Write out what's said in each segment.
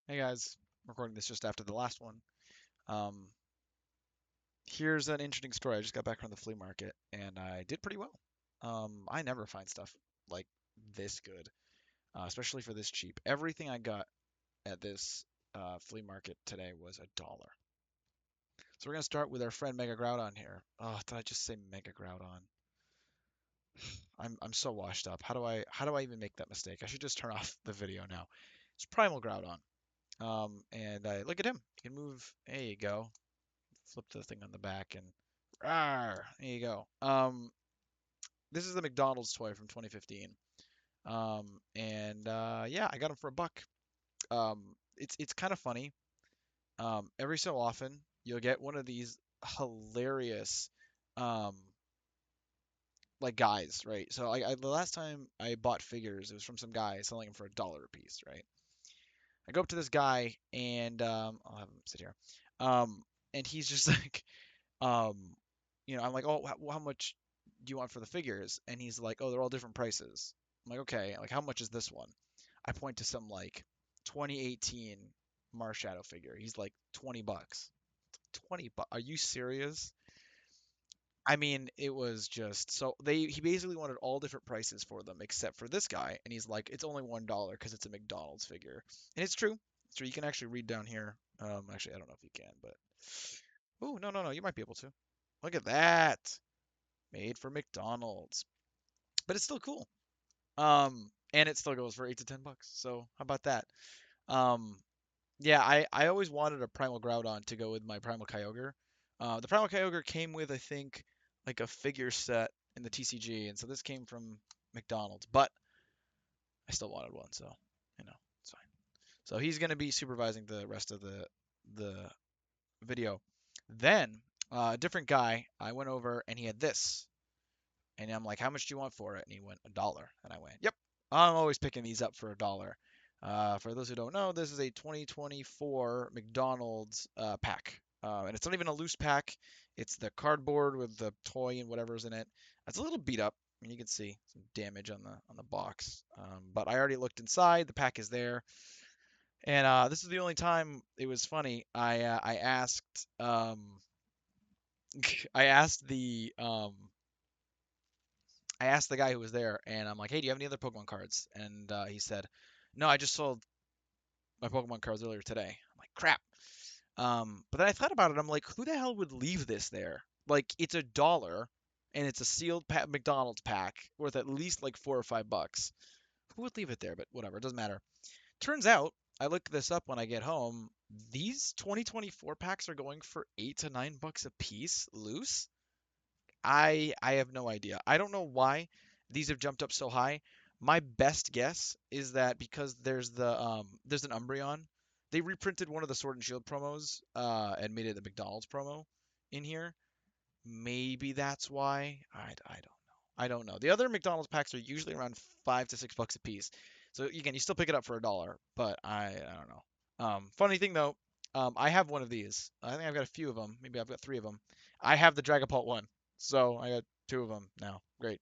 Hey guys, I'm recording this just after the last one. Um, Here's an interesting story. I just got back from the flea market and I did pretty well. I never find stuff like this good, especially for this cheap. Everything I got at this flea market today was $1. So we're gonna start with our friend Mega Groudon here. Oh, did I just say Mega Groudon? I'm so washed up. How do I even make that mistake? I should just turn off the video now. It's Primal Groudon. And look at him. He can move. There you go. Flip the thing on the back and rawr, there you go. This is the McDonald's toy from 2015. And yeah, I got him for $1. It's kind of funny. Every so often you'll get one of these hilarious um like guys, right? So the last time I bought figures, it was from some guy selling them for $1 a piece, right? I go up to this guy and I'll have him sit here. Um, and he's just like, um, I'm like, oh, how much do you want for the figures? And he's like, oh, they're all different prices. I'm like, okay, like how much is this one? I point to some like 2018 Marshadow figure. He's like $20. 20 bucks. Are you serious? I mean, it was just so he basically wanted all different prices for them except for this guy, and he's like, it's only $1 because it's a McDonald's figure, and it's true. So you can actually read down here. Actually, I don't know if you can, but oh no, no, no, you might be able to. Look at that, made for McDonald's, but it's still cool. And it still goes for $8 to $10. So how about that? Um, yeah, I always wanted a Primal Groudon to go with my Primal Kyogre. The Primal Kyogre came with, I think, like a figure set in the TCG, and so this came from McDonald's, but I still wanted one, so it's fine. So he's gonna be supervising the rest of the video. Then a different guy, I went over and he had this, and I'm like, how much do you want for it? And he went $1, and I went, yep, I'm always picking these up for $1. For those who don't know, this is a 2024 McDonald's pack, and it's not even a loose pack. It's the cardboard with the toy and whatever's in it. It's a little beat up. I mean, you can see some damage on the box, but I already looked inside. The pack is there, and this is the only time it was funny. I asked I asked the guy who was there, and I'm like, "Hey, do you have any other Pokemon cards?" And he said, "No, I just sold my Pokemon cards earlier today." I'm like, "Crap." But then I thought about it. I'm like, "Who the hell would leave this there? Like, it's $1, and it's a sealed McDonald's pack worth at least like $4 or $5. Who would leave it there?" But whatever, it doesn't matter. Turns out, I looked this up when I get home. These 2024 packs are going for $8 to $9 a piece loose. I have no idea. I don't know why these have jumped up so high. My best guess is that because there's an Umbreon. They reprinted one of the Sword and Shield promos and made it a McDonald's promo in here. Maybe that's why. I don't know. I don't know. The other McDonald's packs are usually around $5 to $6 a piece. So again, you still pick it up for $1, but I don't know. Funny thing though, I have one of these. I think I've got a few of them. Maybe I've got three of them. I have the Dragapult one, so I got two of them now. Great.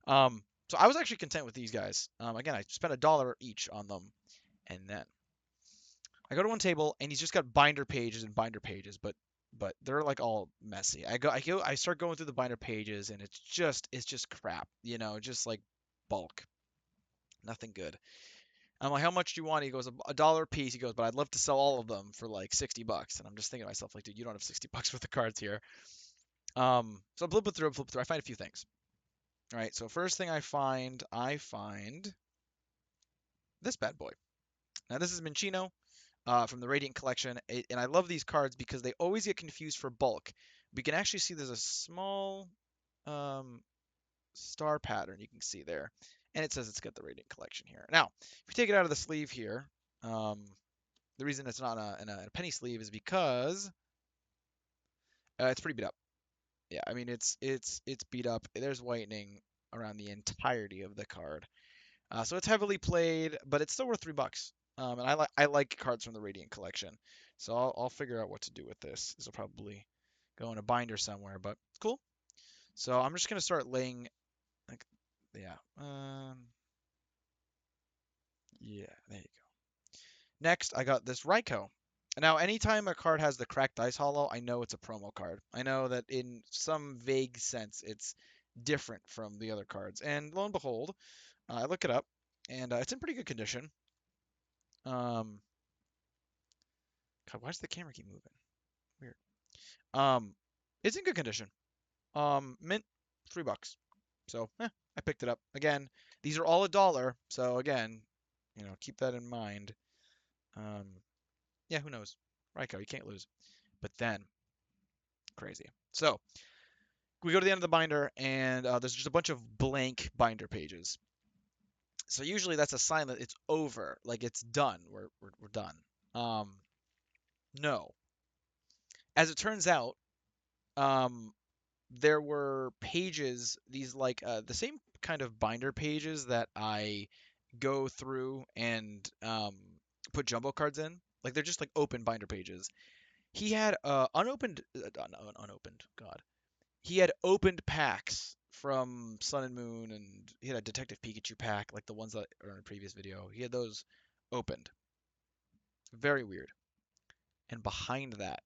So I was actually content with these guys. Again, I spent $1 each on them, and then I go to one table and he's just got binder pages and binder pages, but they're like all messy. I start going through the binder pages and it's just crap, just like bulk, nothing good. I'm like, how much do you want? He goes, $1 a piece. He goes, but I'd love to sell all of them for like $60. And I'm just thinking to myself, like, dude, you don't have $60 worth of cards here. So I'm flip through. I find a few things. All right. So first thing I find this bad boy. Now this is Minchino from the Radiant Collection, and I love these cards because they always get confused for bulk. We can actually see there's a small um, star pattern you can see there, and it says it's got the Radiant Collection here. Now, if you take it out of the sleeve here, um, the reason it's not in a penny sleeve is because it's pretty beat up. Yeah, I mean it's beat up. There's whitening around the entirety of the card. So it's heavily played, but it's still worth $3. And I like cards from the Radiant Collection, so I'll figure out what to do with this. This will probably go in a binder somewhere, but cool. So I'm just gonna start laying, like, yeah, yeah, there you go. Next, I got this Raikou. Now, anytime a card has the cracked dice hollow, I know it's a promo card. I know that in some vague sense, it's different from the other cards. And lo and behold, I look it up, and it's in pretty good condition. Um, God, why does the camera keep moving? Weird. Um, it's in good condition. Mint, $3. So, I picked it up. Again, these are all $1, so again, keep that in mind. Um, yeah, who knows? Raikou, you can't lose. But then, crazy. So, we go to the end of the binder, and there's just a bunch of blank binder pages. So usually that's a sign that it's over, like it's done. We're done. Um, no. As it turns out, um, there were pages, these like the same kind of binder pages that I go through and put jumbo cards in. Like they're just like open binder pages. He had unopened. God, he had opened packs from Sun and Moon, and he had a Detective Pikachu pack, like the ones that are in a previous video. He had those opened. Very weird. And behind that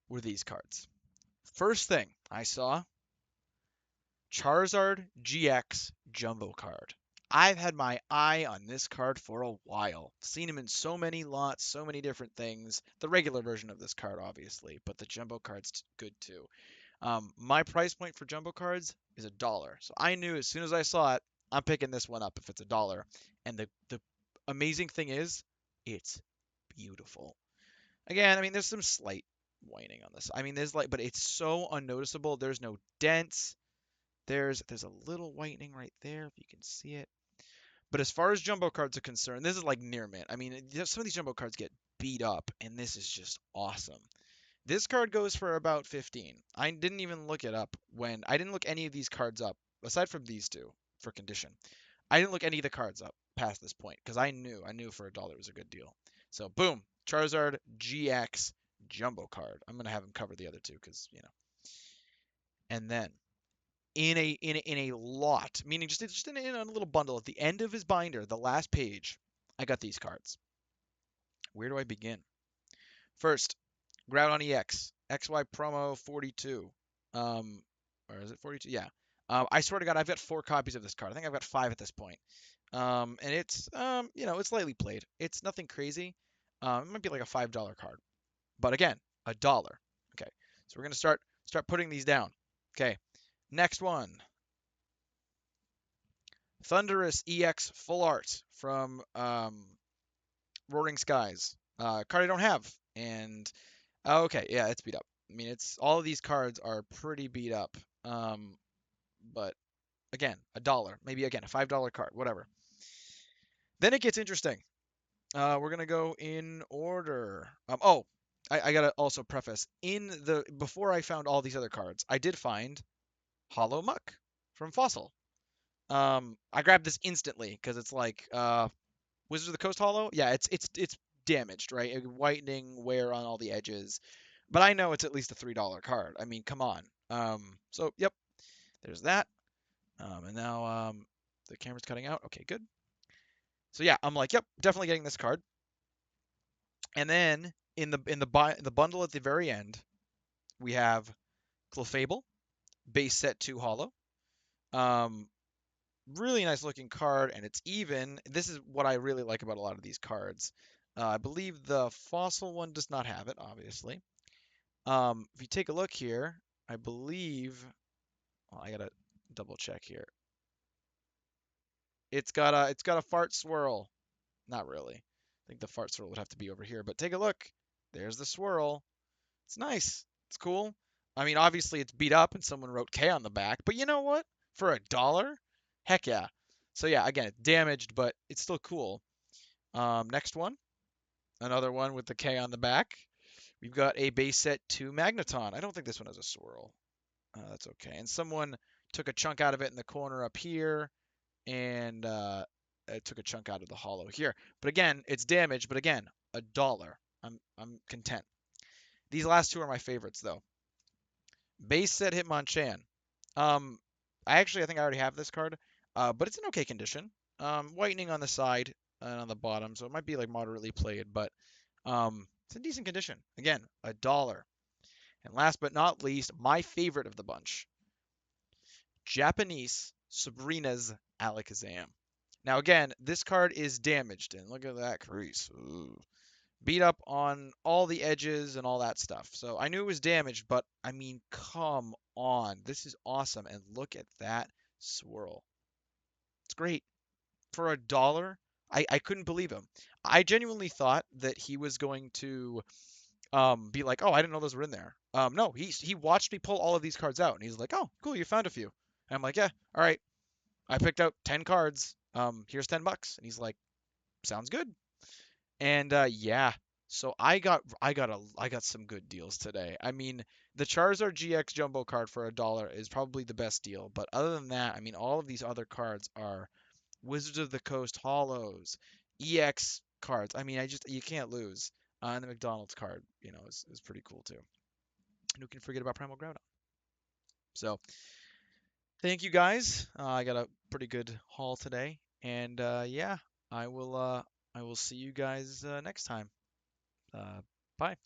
were these cards. First thing I saw, Charizard GX Jumbo card. I've had my eye on this card for a while. Seen him in so many lots, so many different things. The regular version of this card, obviously, but the Jumbo card's good too. My price point for Jumbo cards is $1. So I knew as soon as I saw it, I'm picking this one up if it's $1. And the amazing thing is, it's beautiful. Again, I mean, there's some slight whining on this. I mean, but it's so unnoticeable. There's no dents. There's a little whitening right there if you can see it. But as far as jumbo cards are concerned, this is like near mint. I mean, some of these jumbo cards get beat up, and this is just awesome. This card goes for about 15. I didn't even look it up when I didn't look any of these cards up aside from these two for condition. I didn't look any of the cards up past this point because I knew for $1 it was a good deal. So boom, Charizard GX jumbo card. I'm gonna have him cover the other two because And then in a lot, meaning just in a little bundle at the end of his binder, the last page, I got these cards. Where do I begin? First, Groudon EX, XY promo 42. Or is it 42? Yeah. I swear to God, I've got 4 copies of this card. I think I've got 5 at this point. And it's it's lightly played. It's nothing crazy. It might be like a $5 card, but again, $1. Okay, so we're gonna start putting these down. Okay, next one, Thunderous EX Full Art from Roaring Skies. Card I don't have, and okay, yeah, it's beat up. I mean, it's all of these cards are pretty beat up. But again, $1, maybe again a $5 card, whatever. Then it gets interesting. We're gonna go in order. I gotta also preface before I found all these other cards, I did find Hollow Muck from Fossil. I grabbed this instantly because it's like Wizards of the Coast Hollow. Yeah, it's damaged, right? Whitening, wear on all the edges. But I know it's at least a $3 card. I mean, come on. So yep, there's that. And now the camera's cutting out. Okay, good. So yeah, I'm like, yep, definitely getting this card. And then in the bundle at the very end, we have Clefable, base set 2 hollow. Um, Really nice looking card, and it's even. This is what I really like about a lot of these cards. I believe the Fossil one does not have it, obviously. If you take a look here, I believe. Well, I gotta double check here. It's got a fart swirl. Not really. I think the fart swirl would have to be over here, but take a look. There's the swirl. It's nice. It's cool. I mean, obviously it's beat up and someone wrote K on the back, but you know what? For $1, heck yeah. So yeah, again, it's damaged, but it's still cool. Next one, another one with the K on the back. We've got a base set 2 Magneton. I don't think this one has a swirl. That's okay. And someone took a chunk out of it in the corner up here, and it took a chunk out of the hollow here. But again, it's damaged. But again, $1. I'm content. These last two are my favorites though. Base set Hitmonchan. Um, I think I already have this card, but it's in okay condition. Whitening on the side. and on the bottom, so it might be like moderately played, but it's in decent condition. Again, $1. And last but not least, my favorite of the bunch, Japanese Sabrina's Alakazam. Now again, this card is damaged, and look at that crease. Ooh. Beat up on all the edges and all that stuff. So I knew it was damaged, but I mean, come on. This is awesome. And look at that swirl. It's great. For $1, I couldn't believe him. I genuinely thought that he was going to be like, oh, I didn't know those were in there. No, he watched me pull all of these cards out, and he's like, oh, cool, you found a few. And I'm like, yeah, all right. I picked out 10 cards. Here's $10. And he's like, sounds good. And yeah, so I got some good deals today. I mean, the Charizard GX Jumbo card for $1 is probably the best deal. But other than that, I mean, all of these other cards are Wizards of the Coast Hollows, EX cards. I mean, you can't lose. And the McDonald's card, is pretty cool too. And who can forget about Primal Groudon? So thank you guys. I got a pretty good haul today, and yeah, I will see you guys next time. Uh, bye.